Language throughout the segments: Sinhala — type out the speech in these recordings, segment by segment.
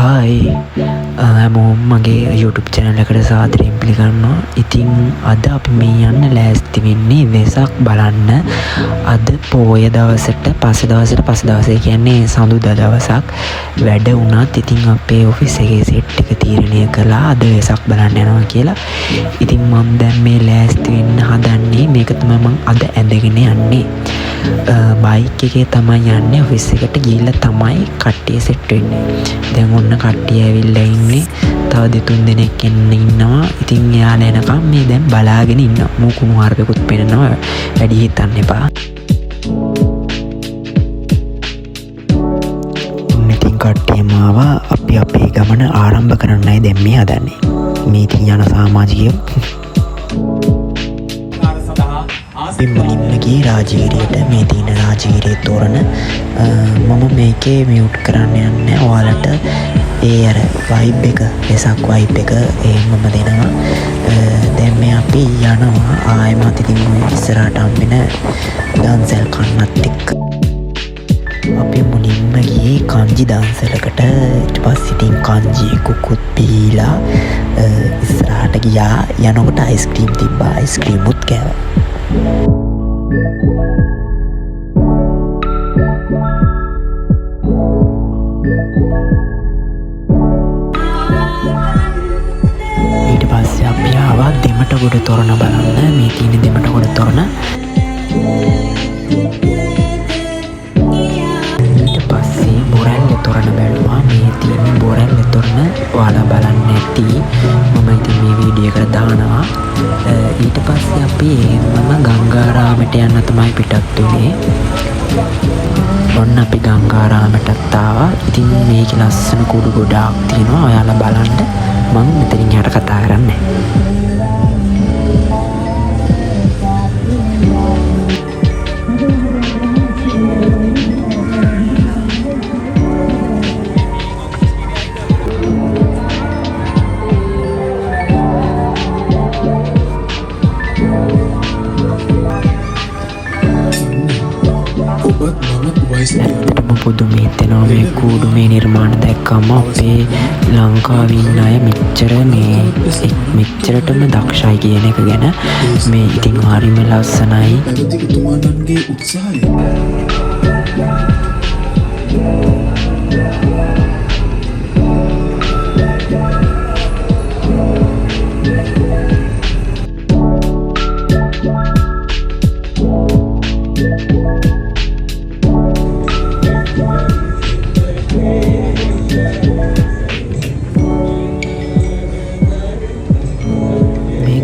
හායි හැමෝම මගේ YouTube channel එකට සාදරයෙන් පිළිගන්නවා. ඉතින් අද අපි මේ යන්න ලෑස්ති වෙන්නේ වෙසක් බලන්න. අද පොය දවසට පස්සේ දවසේ කියන්නේ සඳුදා දවසක් වැඩ වුණත් ඉතින් අපේ ඔෆිස් එකේ සෙට් එක තීරණය කළා අද වෙසක් බලන්න යනවා කියලා. ඉතින් මම දැන් මේ ලෑස්ති වෙන්න හදන්නේ. මේක තමයි මම අද ඇඳගෙන යන්නේ. බයික් එකේ තමයි යන්නේ. ඔෆිස් එකට ගිහිල්ලා තමයි කට්ටිය සෙට් වෙන්නේ. දැන් ඔන්න කට්ටිය ඇවිල්ලා ඉන්නේ. තව දෙතුන් දෙනෙක් ඉන්නවා. ඉතින් එයාලා එනකම් මේ දැන් බලාගෙන ඉන්නවා. මූකුණු හරපෙකුත් පේනවා. වැඩි හිතන්න එපා. ඔන්න ඉතින් කට්ටියම ආවා. අපි අපේ ගමන ආරම්භ කරන්නයි දැන් මේ හදන්නේ. මේ ඉතින් යන සමාජිකයෝ මුලින්ම ගියේ රාජගිරියට. මේ තියෙන රාජගිරියේ තෝරන මම මේකේ මියුට් කරන්න යන්නේ. ඔයාලට ඒ අර වයිබ් එක වෙසක් වයිබ් එක මම දෙනවා. දැන් මේ අපි යනවා ආයෙමත් ඉතින් ඉස්සරහට හම්බෙන දන්සල් කන්නත් එක්ක. අපි මුලින්ම ගියේ කංජි දන්සලකට. ඊට පස්සේ ඉතින් කංජියකුත් බීලා ඉස්සරහට ගියා. යනකොට අයිස්ක්‍රීම් තිබ්බා. අයිස්ක්‍රීමුත් කෑවා. ඊට පස්සේ අපි ආවා දෙමටගොඩ තොරණ බලන්න. මේ තියෙන දෙමටගොඩ තොරණ. ඊට පස්සේ බොරැල්ල තොරණ බැලුවා. මේ තියෙන බොරැල්ල තොරණ ඔයාලා බලන්න ඇති. මම ඉතින් මේ වීඩියෝ එකට දානවා. ඊට පස්සේ අපි මම ගංගාරාමයට යන්න තමයි පිටත් වුණේ. ඔන්න අපි ගංගාරාමයටත් ආවා. ඉතින් මේක ලස්සන කුඩු ගොඩාක් තියෙනවා. ඔයාලා බලන්න. මම මෙතනින් යට කතා කරන්නේ. ඇත්තටම පුදුමේ හිතෙනවා මේ කූඩුමේ නිර්මාණ දැක්කම. අපේ ලංකාවේ ඉන්න අය මෙච්චරටම දක්ෂයි කියන එක ගැන. මේ ඉතින් හරිම ලස්සනයි.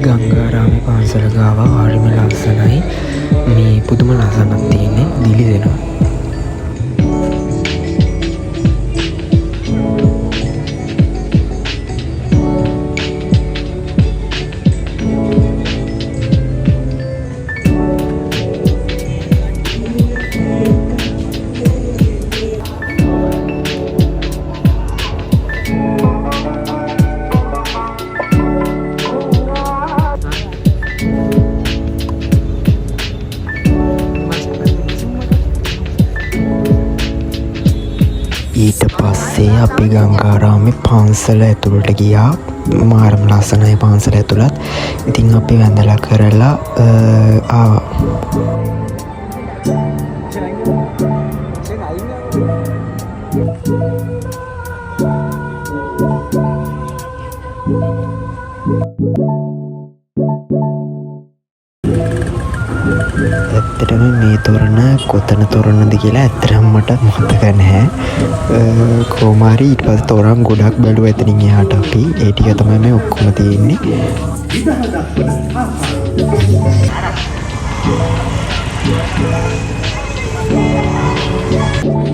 ගංගාරාමේ පාන්සල ගාව හරිම ලස්සනයි. මේ පුදුම ලස්සනක් තියෙන්නේ. දිලි දෙනවා. ඊට පස්සේ අපි ගංගාරාමේ පන්සල ඇතුළට ගියා. මාරම ලස්සනයි පන්සල ඇතුළත්. ඉතින් අපි වැඳලා කරලා ආවා. ඇත්තටම මේ තොරණ කොතන තොරණද කියලා ඇත්තටම මට මතක නැහැ. කොහොම හරි ඊට පස්සේ තොරන් ගොඩක් බැලුවා එතනින් එහාට අපි. ඒ ටික තමයි මේ ඔක්කොම තියෙන්නේ.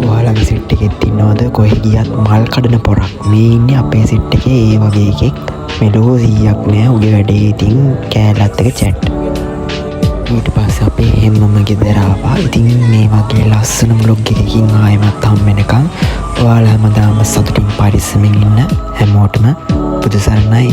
ඔයාලගේ සෙට් එකෙත් ඉන්නවද කොහෙ ගියත් මල් කඩන පොරක්. මේ ඉන්නේ අපේ සෙට් එකේ ඒ වගේ එකෙක්. මෙලෝ 100ක් නෑ. උගේ වැඩේ ඉතින් කෑල්ලත් එක චැට්. ඊට පස්සේ අපි හැමෝම ගෙදර ආවා. ඉතින් මේ වගේ ලස්සන බ්ලොග් එකකින් ආයෙමත් හම් වෙනකන් ඔයාලා හැමදාම සතුටින් පරිස්සමින් ඉන්න හැමෝටම බුදු සරණයි.